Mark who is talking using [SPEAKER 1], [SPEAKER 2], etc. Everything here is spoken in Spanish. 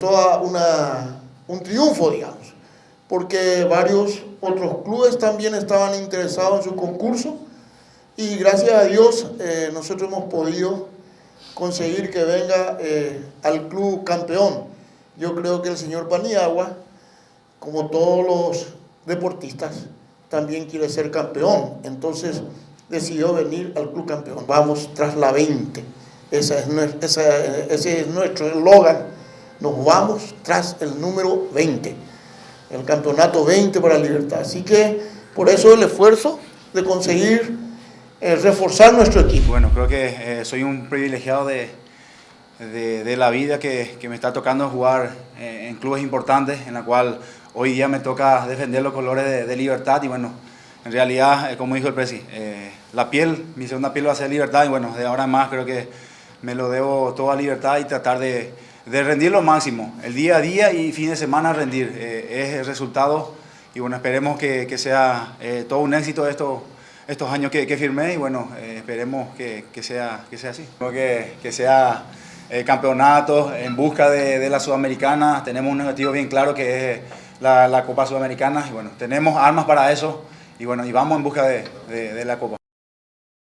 [SPEAKER 1] toda un triunfo, digamos, porque varios otros clubes también estaban interesados en su concurso y gracias a Dios nosotros hemos podido conseguir que venga al club campeón. Yo creo que el señor Paniagua, como todos los deportistas, también quiere ser campeón, entonces decidió venir al club campeón. Vamos tras la 20, ese es nuestro eslogan, nos vamos tras el número 20, el campeonato 20 para Libertad. Así que por eso el esfuerzo de conseguir reforzar nuestro equipo.
[SPEAKER 2] Bueno, creo que soy un privilegiado de la vida que me está tocando jugar en clubes importantes, en la cual hoy día me toca defender los colores de Libertad y bueno, en realidad, como dijo el Presi, mi segunda piel va a ser Libertad y bueno, de ahora en más creo que me lo debo todo a Libertad y tratar de rendir lo máximo, el día a día y fin de semana rendir, es el resultado y bueno, esperemos que sea todo un éxito estos años que firmé y bueno, esperemos que sea así. Creo que sea campeonatos en busca de la Sudamericana, tenemos un objetivo bien claro que es la Copa Sudamericana y bueno, tenemos armas para eso y bueno, y vamos en busca de la Copa.